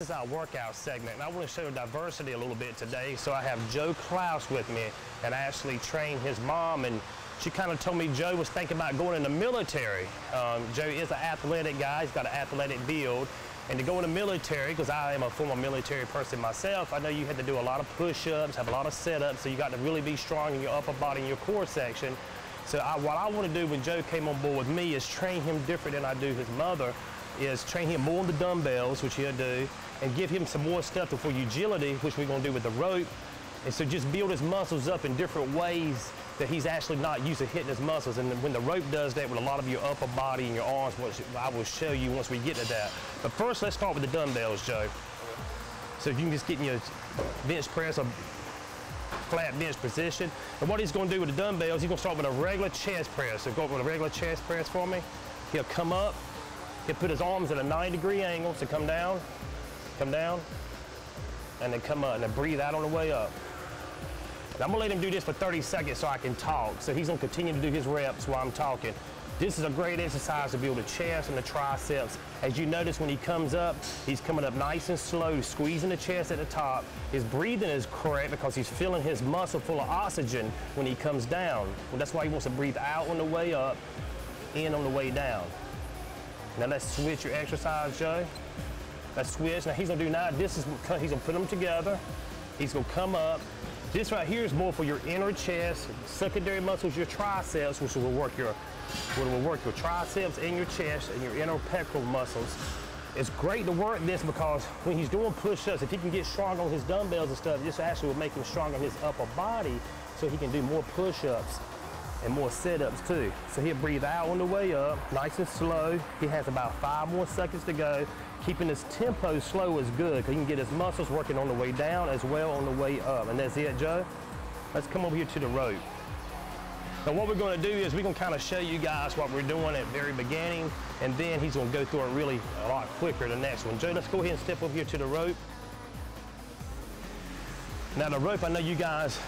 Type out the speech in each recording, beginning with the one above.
This is our workout segment, and I want to show diversity a little bit today. So I have Joe Klaus with me, and I actually trained his mom, and she kind of told me Joe was thinking about going in the military. Joe is an athletic guy. He's got an athletic build, and to go in the military, because I am a former military person myself, I know you had to do a lot of push-ups, have a lot of sit-ups, so you got to really be strong in your upper body and your core section. So what I want to do when Joe came on board with me is train him different than I do his mother, is train him more on the dumbbells, which he'll do, and give him some more stuff for agility, which we're going to do with the rope. And so just build his muscles up in different ways that he's actually not used to hitting his muscles. And when the rope does that with a lot of your upper body and your arms, which I will show you once we get to that. But first, let's start with the dumbbells, Joe. So if you can just get in your bench press or flat bench position. And what he's going to do with the dumbbells, he's going to start with a regular chest press. So go up with a regular chest press for me. He'll come up. He'll put his arms at a 90-degree angle, so come down, and then come up, and then breathe out on the way up. And I'm gonna let him do this for 30 seconds so I can talk. So he's gonna continue to do his reps while I'm talking. This is a great exercise to build the chest and the triceps. As you notice when he comes up, he's coming up nice and slow, squeezing the chest at the top. His breathing is correct because he's filling his muscle full of oxygen when he comes down. Well, that's why he wants to breathe out on the way up, in on the way down. Now let's switch your exercise, Joe. Let's switch. Now he's gonna do now, he's gonna put them together. He's gonna come up. This right here is more for your inner chest, secondary muscles, your triceps, which will work your triceps and your chest and your inner pectoral muscles. It's great to work this because when he's doing push-ups, if he can get strong on his dumbbells and stuff, this actually will make him strong on his upper body so he can do more push-ups and more sit-ups too. So he'll breathe out on the way up, nice and slow. He has about 5 more seconds to go. Keeping his tempo slow is good because he can get his muscles working on the way down as well on the way up. And that's it, Joe. Let's come over here to the rope. Now what we're gonna do is we're gonna kind of show you guys what we're doing at the very beginning, and then he's gonna go through it really a lot quicker the next one. Joe, let's go ahead and step over here to the rope. Now the rope, I know you guys,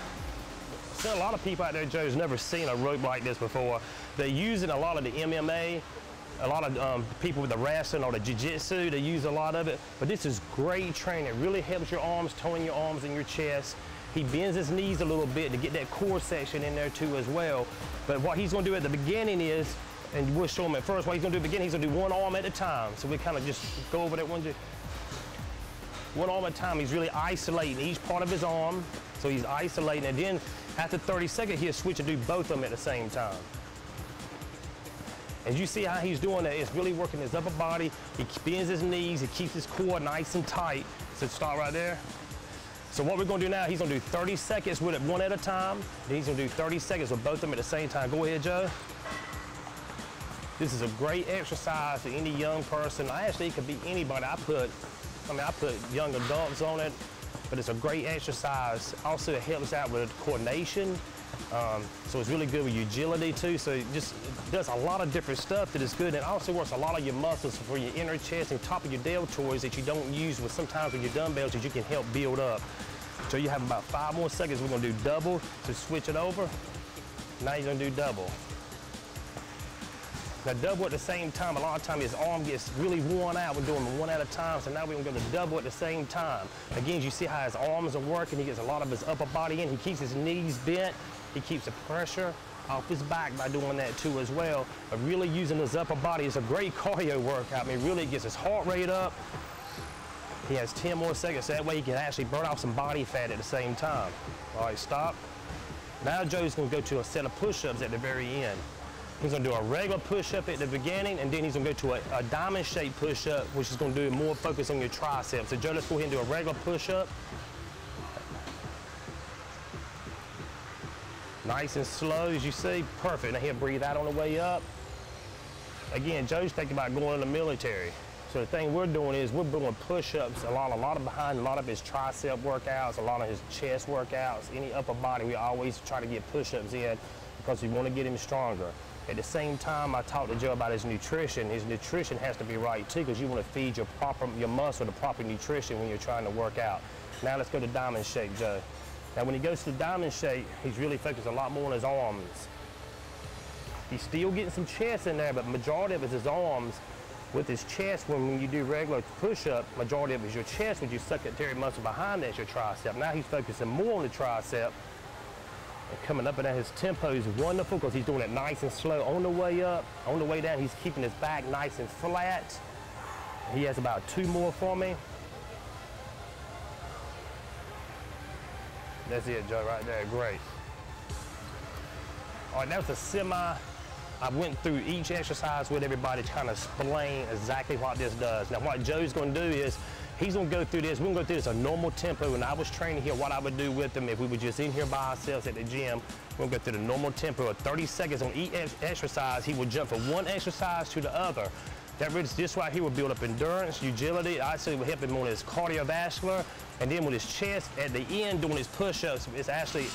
a lot of people out there, Joe's never seen a rope like this before. They're using a lot of the MMA, a lot of people with the wrestling or the jiu-jitsu, they use a lot of it. But this is great training. It really helps your arms, toning your arms and your chest. He bends his knees a little bit to get that core section in there too as well. But what he's gonna do at the beginning is, and we'll show him at first, what he's gonna do at the beginning, he's gonna do one arm at a time. So we kind of just go over that one arm at a time. He's really isolating each part of his arm. So he's isolating, and then after 30 seconds, he'll switch and do both of them at the same time. As you see how he's doing that, it's really working his upper body. He bends his knees, he keeps his core nice and tight. So start right there. So what we're gonna do now, he's gonna do 30 seconds with it one at a time. Then he's gonna do 30 seconds with both of them at the same time. Go ahead, Joe. This is a great exercise for any young person. Actually, it could be anybody. I put young adults on it. But it's a great exercise. Also, it helps out with coordination. So it's really good with your agility too. So it does a lot of different stuff that is good. And it also works a lot of your muscles for your inner chest and top of your deltoids that you don't use with sometimes with your dumbbells that you can help build up. So you have about 5 more seconds. We're gonna do double to switch it over. Now you're gonna do double. Now double at the same time, a lot of times his arm gets really worn out. We're doing them one at a time, so now we're gonna go to double at the same time. Again, you see how his arms are working. He gets a lot of his upper body in. He keeps his knees bent. He keeps the pressure off his back by doing that too as well. But really using his upper body is a great cardio workout. I mean, really gets his heart rate up. He has 10 more seconds, so that way he can actually burn off some body fat at the same time. All right, stop. Now Joe's gonna go to a set of push-ups at the very end. He's gonna do a regular push-up at the beginning, and then he's gonna go to a diamond-shaped push-up, which is gonna do more focus on your triceps. So Joe, let's go ahead and do a regular push-up. Nice and slow, as you see. Perfect. Now he'll breathe out on the way up. Again, Joe's thinking about going in the military. So the thing we're doing is we're doing push-ups, a lot of his tricep workouts, a lot of his chest workouts, any upper body. We always try to get push-ups in because we want to get him stronger. At the same time, I talked to Joe about his nutrition. His nutrition has to be right too, because you want to feed your muscle the proper nutrition when you're trying to work out. Now let's go to diamond shape, Joe. Now when he goes to diamond shape, he's really focused a lot more on his arms. He's still getting some chest in there, but majority of it is his arms. With his chest, when you do regular push-up, majority of it is your chest, with your secondary muscle behind that's your tricep. Now he's focusing more on the tricep. And coming up, and his tempo is wonderful because he's doing it nice and slow on the way up. On the way down, he's keeping his back nice and flat. He has about 2 more for me. That's it, Joe, right there, great. All right, that was a semi. I went through each exercise with everybody to kind of explain exactly what this does. Now, what Joe's going to do is he's going to go through this. We're going to go through this a normal tempo. When I was training here, what I would do with him if we were just in here by ourselves at the gym, we're going to go through the normal tempo of 30 seconds on each exercise. He would jump from one exercise to the other. This right here will build up endurance, agility. I say it will help him on his cardiovascular. And then with his chest at the end doing his push-ups, it's actually,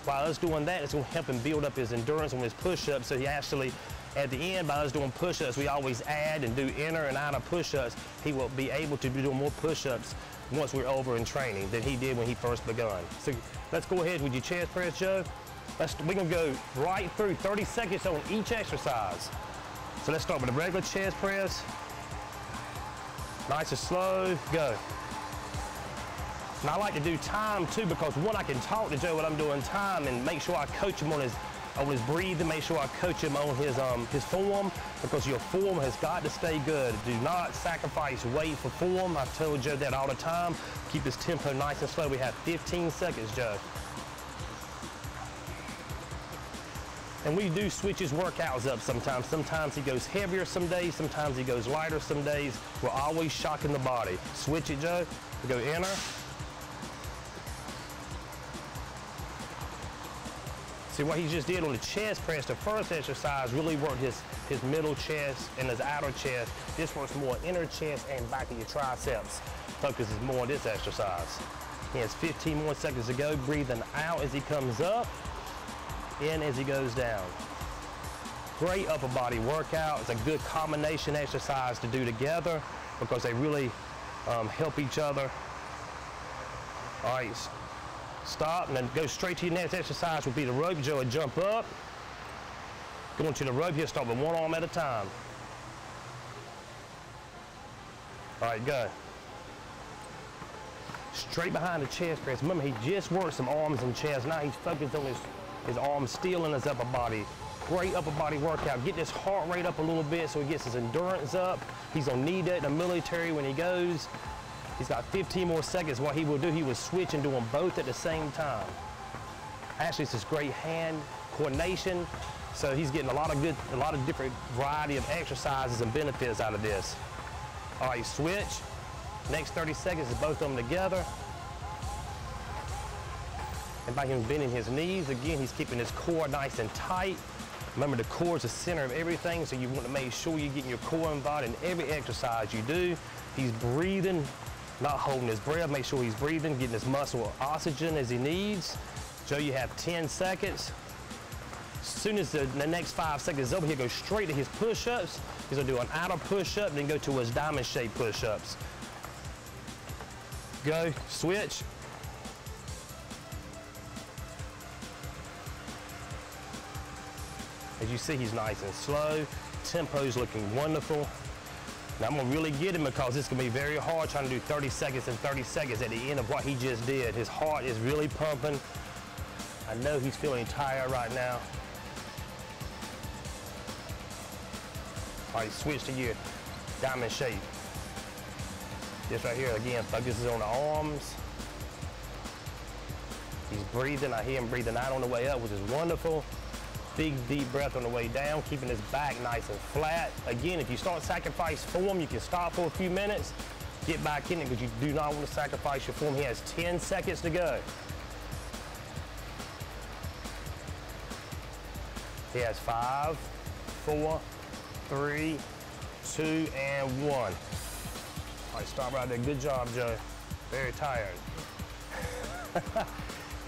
by us doing that, it's going to help him build up his endurance on his push-ups. So he actually, at the end, by us doing push-ups, we always add and do inner and outer push-ups. He will be able to be doing more push-ups once we're over in training than he did when he first begun. So let's go ahead with your chest press, Joe. We're going to go right through 30 seconds on each exercise. So let's start with a regular chest press. Nice and slow, go. And I like to do time too, because one, I can talk to Joe when I'm doing time and make sure I coach him on his breathing, make sure I coach him on his form, because your form has got to stay good. Do not sacrifice weight for form. I've told Joe that all the time. Keep his tempo nice and slow. We have 15 seconds, Joe. And we do switch his workouts up sometimes. Sometimes he goes heavier some days, sometimes he goes lighter some days. We're always shocking the body. Switch it, Joe. We go inner. See what he just did on the chest press, the first exercise really worked his middle chest and his outer chest. This works more inner chest and back of your triceps. Focuses more on this exercise. He has 15 more seconds to go. Breathing out as he comes up, in as he goes down. Great upper body workout. It's a good combination exercise to do together because they really help each other. All right, stop and then go straight to your next exercise. Would be the rope. Joe would jump up. Going to the rope here, start with one arm at a time. All right, go. Straight behind the chest press. Remember, he just worked some arms and chest. Now he's focused on his arms still in his upper body. Great upper body workout. Get this heart rate up a little bit so he gets his endurance up. He's gonna need that in the military when he goes. He's got 15 more seconds. What he will do, he will switch and do them both at the same time. Actually, it's this great hand coordination. So he's getting a lot of different variety of exercises and benefits out of this. All right, switch. Next 30 seconds is both of them together. And by him bending his knees, again, he's keeping his core nice and tight. Remember, the core is the center of everything, so you want to make sure you're getting your core involved in every exercise you do. He's breathing, not holding his breath. Make sure he's breathing, getting his muscle oxygen as he needs. Joe, you have 10 seconds. As soon as the next 5 seconds is over, he'll go straight to his push-ups. He's gonna do an outer push-up, then go to his diamond-shaped push-ups. Go, switch. As you see, he's nice and slow. Tempo's looking wonderful. Now I'm gonna really get him because it's gonna be very hard trying to do 30 seconds and 30 seconds at the end of what he just did. His heart is really pumping. I know he's feeling tired right now. All right, switch to your diamond shape. This right here, again, focuses on the arms. He's breathing. I hear him breathing out on the way up, which is wonderful. Big, deep breath on the way down, keeping his back nice and flat. Again, if you start sacrifice form, you can stop for a few minutes, get back in it because you do not want to sacrifice your form. He has 10 seconds to go. He has 5, 4, 3, 2, and 1. All right, stop right there. Good job, Joe. Very tired.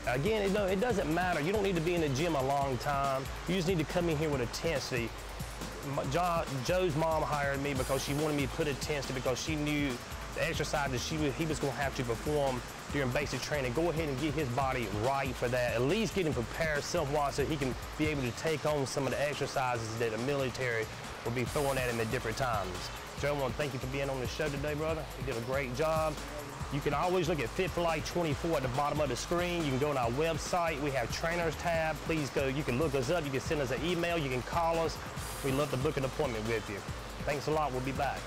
Again, it doesn't matter. You don't need to be in the gym a long time. You just need to come in here with intensity. Joe's mom hired me because she wanted me to put intensity because she knew the exercise that he was going to have to perform during basic training. Go ahead and get his body right for that. At least get him prepared somewhat so he can be able to take on some of the exercises that the military will be throwing at him at different times. Joe, I want to thank you for being on the show today, brother. You did a great job. You can always look at Fit for Life 24 at the bottom of the screen. You can go on our website. We have trainers tab. Please go. You can look us up. You can send us an email. You can call us. We'd love to book an appointment with you. Thanks a lot. We'll be back.